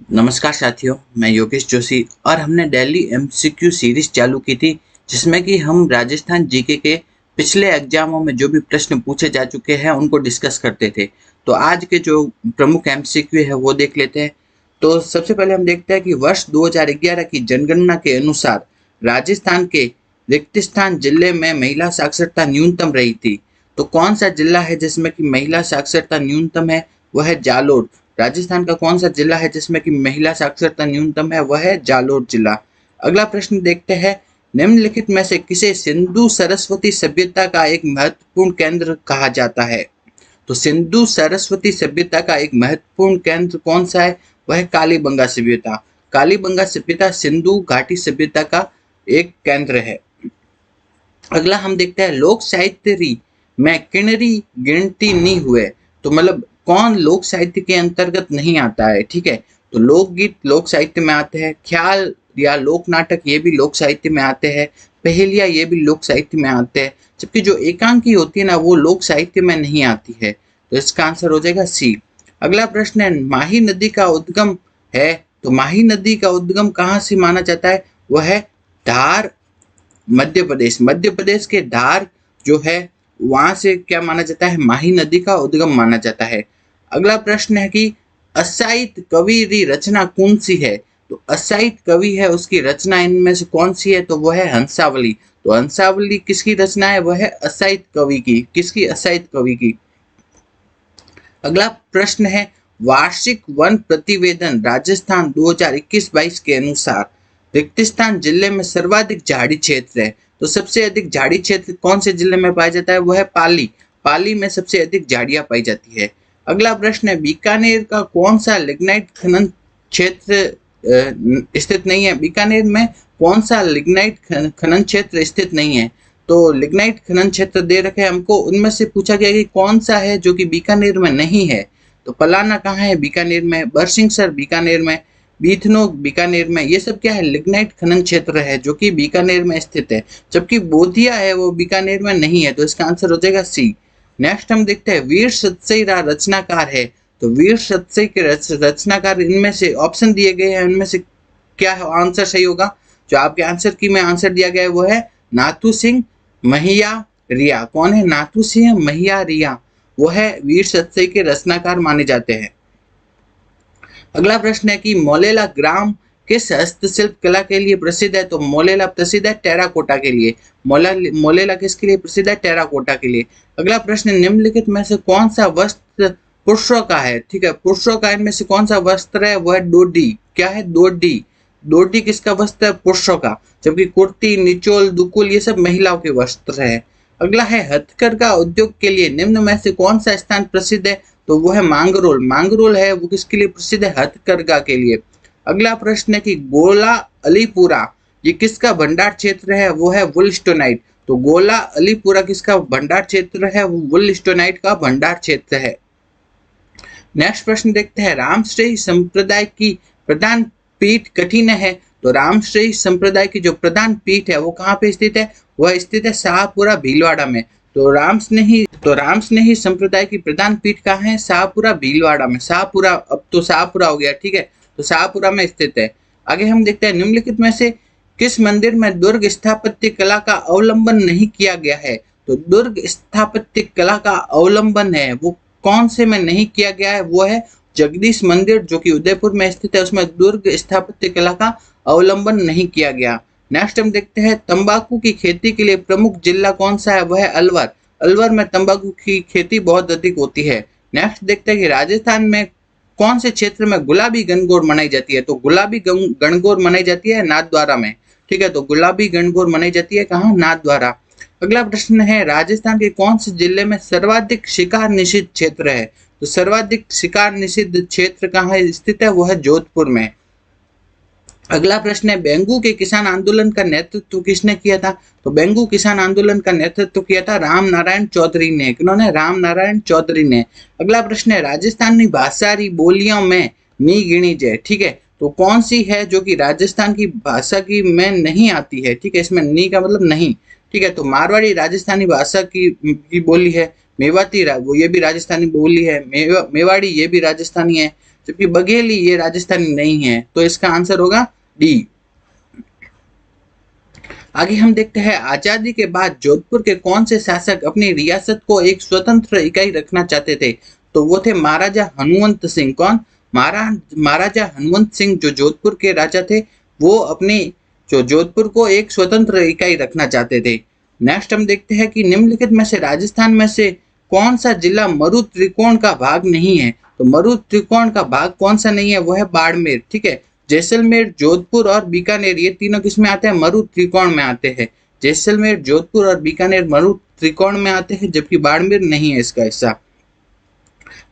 नमस्कार साथियों, मैं योगेश जोशी और हमने डेली एमसीक्यू सीरीज चालू की थी जिसमें कि हम राजस्थान जीके के पिछले एग्जामों में जो भी प्रश्न पूछे जा चुके हैं उनको डिस्कस करते थे। तो आज के जो प्रमुख एमसीक्यू है वो देख लेते हैं। तो सबसे पहले हम देखते हैं कि वर्ष 2011 की जनगणना के अनुसार राजस्थान के रिक्तिस्थान जिले में महिला साक्षरता न्यूनतम रही थी। तो कौन सा जिला है जिसमें कि महिला साक्षरता न्यूनतम है? वह है जालोर। राजस्थान का कौन सा जिला है जिसमें कि महिला साक्षरता न्यूनतम है? वह है जालोर जिला। अगला प्रश्न देखते हैं, निम्नलिखित में से किसे सिंधु सरस्वती सभ्यता का एक महत्वपूर्ण केंद्र कहा जाता है? तो सिंधु सरस्वती सभ्यता का एक महत्वपूर्ण केंद्र कौन सा है? वह है कालीबंगा सभ्यता। कालीबंगा सभ्यता सिंधु घाटी सभ्यता का एक केंद्र है। अगला हम देखते हैं, लोक साहित्य में किन्नरी गिनती नहीं हुए। तो मतलब कौन लोक साहित्य के अंतर्गत नहीं आता है? ठीक है, तो लोकगीत लोक साहित्य में आते हैं, ख्याल या लोक नाटक ये भी लोक साहित्य में आते हैं, पहेलियां ये भी लोक साहित्य में आते हैं, जबकि जो एकांकी होती है ना वो लोक साहित्य में नहीं आती है। तो इसका आंसर हो जाएगा सी। अगला प्रश्न है, माही नदी का उद्गम है। तो माही नदी का उद्गम कहाँ से माना जाता है? वह है धार, मध्य प्रदेश। मध्य प्रदेश के धार जो है वहां से क्या माना जाता है? माही नदी का उद्गम माना जाता है। अगला प्रश्न है कि असाहित कवि रचना कौन सी है? तो असाहित कवि है उसकी रचना इनमें से कौन सी है? तो वह है हंसावली। तो हंसावली किसकी रचना है? वह है असाहित कवि की। किसकी? असाहित कवि की। अगला प्रश्न है, वार्षिक वन प्रतिवेदन राजस्थान 2021-22 के अनुसार रिक्तिस्थान जिले में सर्वाधिक झाड़ी क्षेत्र है। तो सबसे अधिक झाड़ी क्षेत्र कौन से जिले में पाया जाता है? वह है पाली। पाली में सबसे अधिक झाड़ियां पाई जाती है। अगला प्रश्न है, बीकानेर का कौन सा लिग्नाइट खनन क्षेत्र स्थित नहीं है? बीकानेर में कौन सा लिग्नाइट खनन क्षेत्र स्थित नहीं है? तो लिग्नाइट खनन क्षेत्र दे रखे हैं हमको, उनमें से पूछा गया कि कौन सा है जो कि बीकानेर में नहीं है। तो पलाना कहाँ है? बीकानेर में। बरसिंहसर बीकानेर में। बीथनोक बीकानेर में। ये सब क्या है? लिग्नाइट खनन क्षेत्र है जो कि बीकानेर में स्थित है, जबकि बोधिया है वो बीकानेर में नहीं है। तो इसका आंसर हो जाएगा सी। नेक्स्ट हम देखते हैं, वीर सतसई रचनाकार है। तो वीर सतसई के रचनाकार इनमें से ऑप्शन दिए गए हैं, उनमें से क्या आंसर सही होगा? जो आपके आंसर की में आंसर दिया गया है वो है नाथू सिंह महिया रिया। कौन है? नाथू सिंह महिया रिया, वो है वीर सतसई के रचनाकार माने जाते हैं। अगला प्रश्न है कि मोलेला ग्राम किस हस्तशिल्प कला के लिए प्रसिद्ध है? तो मोलेला प्रसिद्ध है टेराकोटा के लिए। मोलेला किसके लिए प्रसिद्ध है? टेराकोटा के लिए। अगला प्रश्न, निम्नलिखित में से कौन सा वस्त्र पुरुषों का है? ठीक है, पुरुषों का इनमें से कौन सा वस्त्र है? वह डोडी। क्या है? डोडी। डोडी किसका वस्त्र है? पुरुषों का। जबकि कुर्ती, निचोल, दुकुल ये सब महिलाओं के वस्त्र है। अगला है, हथकरघा उद्योग के लिए निम्न में से कौन सा स्थान प्रसिद्ध है? तो वो है मांगरोल। मांगरोल है वो किसके लिए प्रसिद्ध है? हथकरघा के लिए। अगला प्रश्न है कि गोला अलीपुरा ये किसका भंडार क्षेत्र है? वो है वुलस्टोनाइट। तो गोला अलीपुरा किसका भंडार क्षेत्र है? वो वुलस्टोनाइट का भंडार क्षेत्र है। नेक्स्ट प्रश्न देखते हैं, रामश्रेय संप्रदाय की प्रधान पीठ कठिन है। तो रामश्रेय संप्रदाय की जो प्रधान पीठ है वो कहाँ पे स्थित है? वह स्थित है शाहपुरा भीलवाड़ा में। तो रामस्नेही संप्रदाय की प्रधान पीठ कहाँ है? शाहपुरा भीलवाड़ा में। शाहपुरा, अब तो शाहपुरा हो गया, ठीक है, तो शाहपुरा में स्थित है। आगे हम देखते हैं, निम्नलिखित में से किस मंदिर में दुर्ग स्थापत्य कला का अवलंबन नहीं किया गया है? तो दुर्ग स्थापत्य कला का अवलंबन है वो कौन से में नहीं किया गया है? वो है जगदीश मंदिर जो कि उदयपुर में स्थित है, उसमें दुर्ग स्थापत्य कला का अवलंबन नहीं किया गया। नेक्स्ट हम देखते हैं, तंबाकू की खेती के लिए प्रमुख जिला कौन सा है? वह है अलवर। अलवर में तंबाकू की खेती बहुत अधिक होती है। नेक्स्ट देखते हैं कि राजस्थान में कौन से क्षेत्र में गुलाबी गणगौर मनाई जाती है? तो गुलाबी गणगौर मनाई जाती है नाथद्वारा में। ठीक है, तो गुलाबी गणगौर मनाई जाती है कहाँ? नाथद्वारा। अगला प्रश्न है, राजस्थान के कौन से जिले में सर्वाधिक शिकार निषिद्ध क्षेत्र है? तो सर्वाधिक शिकार निषिद्ध क्षेत्र कहाँ स्थित है? वो है जोधपुर में। अगला प्रश्न है, बेंगू के किसान आंदोलन का नेतृत्व किसने किया था? तो बेंगू किसान आंदोलन का नेतृत्व किया था राम नारायण चौधरी ने। किन्होंने? राम नारायण चौधरी ने। अगला प्रश्न है, राजस्थानी भाषाई बोलियों में नी गिनी जय। ठीक है, तो कौन सी है जो कि राजस्थान की भाषा की में नहीं आती है? ठीक है, इसमें नी का मतलब नहीं। ठीक है, तो मारवाड़ी राजस्थानी भाषा की बोली है। मेवाती वो ये भी राजस्थानी बोली है। मेवाड़ी ये भी राजस्थानी है। जबकि बघेली ये राजस्थानी नहीं है, तो इसका आंसर होगा डी। आगे हम देखते हैं आजादी के बाद जोधपुर के कौन से शासक अपनी रियासत को एक स्वतंत्र इकाई रखना चाहते थे? तो वो थे महाराजा हनुमंत सिंह। कौन? महाराजा हनुमंत सिंह जो जोधपुर के राजा थे, वो अपनी जो जोधपुर को एक स्वतंत्र इकाई रखना चाहते थे। नेक्स्ट हम देखते हैं कि निम्नलिखित में से राजस्थान में से कौन सा जिला मरु त्रिकोण का भाग नहीं है? तो मरु त्रिकोण का भाग कौन सा नहीं है? वो है बाड़मेर। ठीक है, जैसलमेर, जोधपुर और बीकानेर ये तीनों किसमें आते हैं? मरु त्रिकोण में आते हैं। जैसलमेर, जोधपुर और बीकानेर मरु त्रिकोण में आते हैं, जबकि बाड़मेर नहीं है इसका हिस्सा।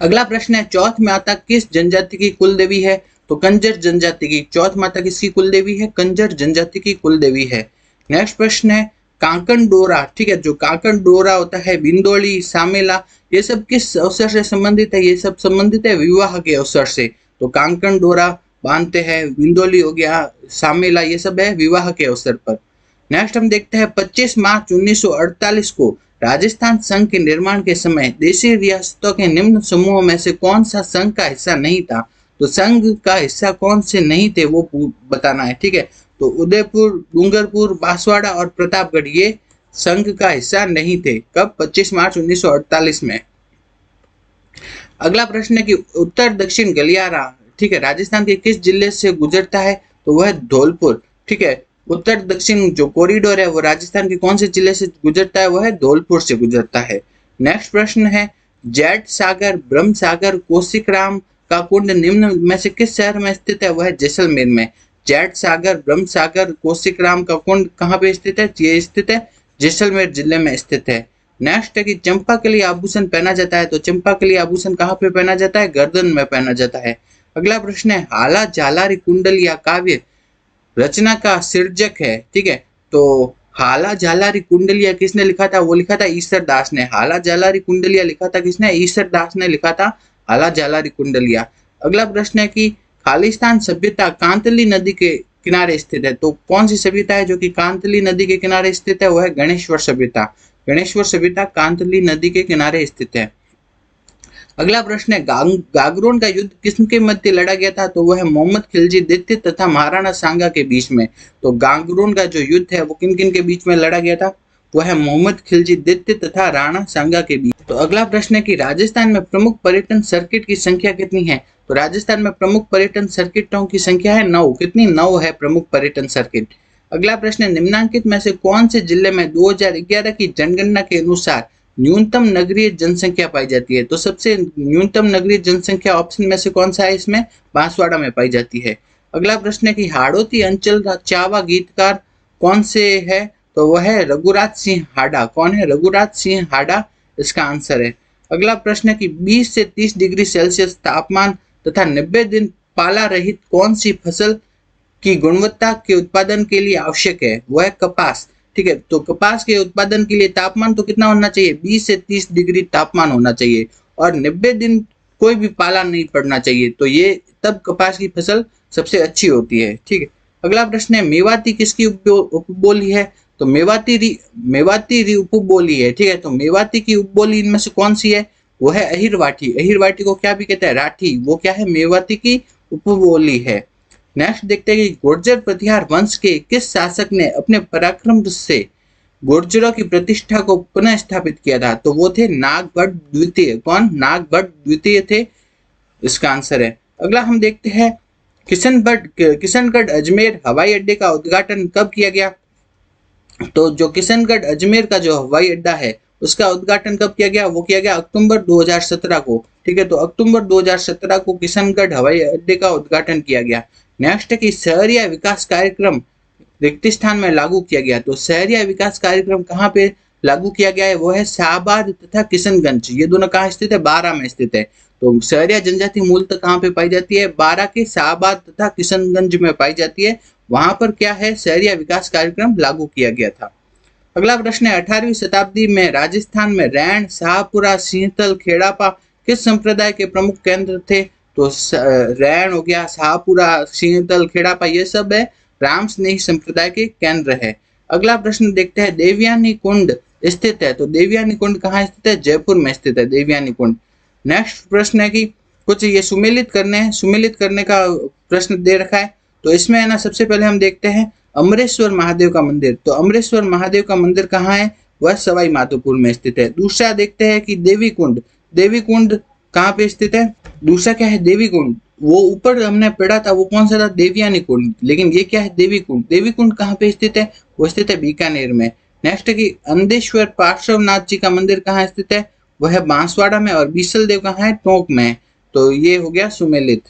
अगला प्रश्न है चौथ माता किस जनजाति की कुल देवी है? तो कंजर जनजाति की। चौथ माता किसकी कुल देवी है? कंजर जनजाति की कुल देवी है। नेक्स्ट प्रश्न है कांकन डोरा। ठीक है, जो कांकन डोरा होता है, बिंदोली, सामेला, ये सब किस अवसर से संबंधित है? ये सब संबंधित है विवाह के अवसर से। तो कांकन डोरा बांधते हैं, बिंदोली हो गया, सामेला, ये सब है विवाह के अवसर पर। नेक्स्ट हम देखते हैं 25 मार्च 1948 को राजस्थान संघ के निर्माण के समय देशी रियासतों के निम्न समूहों में से कौन सा संघ का हिस्सा नहीं था? तो संघ का हिस्सा कौन से नहीं थे वो बताना है। ठीक है, तो उदयपुर, डूंगरपुर, बांसवाड़ा और प्रतापगढ़ ये संघ का हिस्सा नहीं थे। कब? 25 मार्च 1948 में। अगला प्रश्न है कि उत्तर दक्षिण गलियारा, ठीक है, राजस्थान के किस जिले से गुजरता है? तो वह है धौलपुर। ठीक है, उत्तर दक्षिण जो कॉरिडोर है वो राजस्थान के कौन से जिले से गुजरता है? वह है धौलपुर से गुजरता है। नेक्स्ट प्रश्न है जेठ सागर, ब्रह्म सागर, कोसिकराम का कुंड निम्न में से किस शहर में स्थित है? वह है जैसलमेर में। जेठ सागर, ब्रह्म सागर, कोसिकराम का कुंड कहाँ पे स्थित है? ये स्थित है जैसलमेर जिले में स्थित है। नेक्स्ट है कि चंपा के लिए आभूषण पहना जाता है, तो चंपा के लिए आभूषण कहाँ पे पहना जाता है? गर्दन में पहना जाता है। अगला प्रश्न है हाला जालारी कुंडलिया काव्य रचना का सृजक है। ठीक है, तो हाला जालारी कुंडलिया किसने लिखा था? वो लिखा था ईसर दास ने। हाला जालारी कुंडलिया लिखा था किसने? ईसर दास ने लिखा था हाला जालारी कुंडलिया। अगला प्रश्न है कि खालिस्तान सभ्यता कांतली नदी के किनारे स्थित है, तो कौन सी सभ्यता है जो कि कांतली नदी के किनारे स्थित है? वह है गणेश्वर सभ्यता। गणेश्वर सभ्यता कांतली नदी के किनारे स्थित है। अगला प्रश्न है गागरोन का युद्ध किसके मध्य लड़ा गया था? तो वह है मोहम्मद खिलजी द्वितीय तथा महाराणा सांगा के बीच में। तो गागरोन का जो युद्ध है वो किन किन के बीच में लड़ा गया था? वह है मोहम्मद खिलजी द्वितीय तथा राणा सांगा के बीच। तो अगला प्रश्न है कि राजस्थान में प्रमुख पर्यटन सर्किट की संख्या कितनी है? तो राजस्थान में प्रमुख पर्यटन सर्किटों की संख्या है 9। कितनी? 9 है प्रमुख पर्यटन सर्किट। अगला प्रश्न है निम्नांकित में से कौन से जिले में 2011 की जनगणना के अनुसार न्यूनतम नगरीय जनसंख्या पाई जाती है? तो सबसे न्यूनतम नगरीय जनसंख्या ऑप्शन में से कौन सा है? इसमें बांसवाड़ा में पाई जाती है। अगला प्रश्न है कि हाड़ौती अंचल का चावा गीतकार कौन से है? तो वह है रघुराज सिंह हाडा। कौन है? रघुराज सिंह हाडा इसका आंसर है। अगला प्रश्न है कि 20 से 30 डिग्री सेल्सियस तापमान तथा 90 दिन पाला रहित कौन सी फसल की गुणवत्ता के उत्पादन के लिए आवश्यक है? वह है कपास। ठीक है, तो कपास के उत्पादन के लिए तापमान तो कितना होना चाहिए? 20 से 30 डिग्री तापमान होना चाहिए और 90 दिन कोई भी पाला नहीं पड़ना चाहिए, तो ये तब कपास की फसल सबसे अच्छी होती है। ठीक है, अगला प्रश्न है मेवाती किसकी उपबोली है? तो मेवाती उपबोली है। ठीक है, तो मेवाती की उपबोली इनमें से कौन सी है? वो है अहिरवाठी। अहिरवाठी को क्या भी कहते हैं? राठी। वो क्या है? मेवाती की उपबोली है। नेक्स्ट देखते हैं कि गुर्जर प्रतिहार वंश के किस शासक ने अपने पराक्रम से गुर्जरों की प्रतिष्ठा को पुनः स्थापित किया था? तो वो थे नागभट्ट द्वितीय। कौन? नागभट्ट द्वितीय थे इसका आंसर है। अगला हम देखते हैं किशनगढ़ अजमेर हवाई अड्डे का उद्घाटन कब किया गया? तो जो किशनगढ़ अजमेर का जो हवाई अड्डा है उसका उद्घाटन कब किया गया? वो किया गया अक्टूबर 2017 को। ठीक है, तो अक्टूबर 2017 को किशनगढ़ हवाई अड्डे का उद्घाटन किया गया। नेक्स्ट है कि शहरिया विकास कार्यक्रम रिक्तिस्थान में लागू किया गया। तो शहरिया विकास कार्यक्रम कहाँ पे लागू किया गया है? वो है शाहबाद तथा किशनगंज। ये दोनों कहाँ स्थित है? बारां में स्थित है। तो शहरिया जनजाति मूलतः कहाँ पे पाई जाती है? बारां के शाहबाद तथा किशनगंज में पाई जाती है। वहां पर क्या है? शहरिया विकास कार्यक्रम लागू किया गया था। अगला प्रश्न है 18वीं शताब्दी में राजस्थान में रैन, शाहपुरा, सिंहतल, खेड़ापा किस संप्रदाय के प्रमुख केंद्र थे? तो रैन हो गया, शाहपुरा, सिंहतल, खेड़ापा ये सब है राम स्नेही संप्रदाय के केंद्र है। अगला प्रश्न देखते हैं देवयानी कुंड स्थित है। तो देवयानी कुंड कहाँ स्थित है? जयपुर में स्थित है देवयानी कुंड। नेक्स्ट प्रश्न है कि कुछ ये सुमेलित करने हैं, सुमेलित करने का प्रश्न दे रखा है। तो इसमें है ना सबसे पहले हम देखते हैं अमरेश्वर महादेव का मंदिर। तो अमरेश्वर महादेव का मंदिर कहाँ है? वह सवाई माधोपुर में स्थित है। दूसरा देखते हैं कि देवी कुंड, देवी कुंड कहाँ पे स्थित है? दूसरा क्या है? देवी कुंड। वो ऊपर हमने पढ़ा था वो कौन सा था? देवयानी कुंड। लेकिन ये क्या है? देवी कुंड। देवी कुंड कहाँ पे स्थित है? वो स्थित है बीकानेर में। नेक्स्ट है कि अंधेश्वर पार्श्वनाथ जी का मंदिर कहाँ स्थित है? वह है बांसवाड़ा में। और बीसल देव कहाँ है? टोंक में। तो ये हो गया सुमेलित।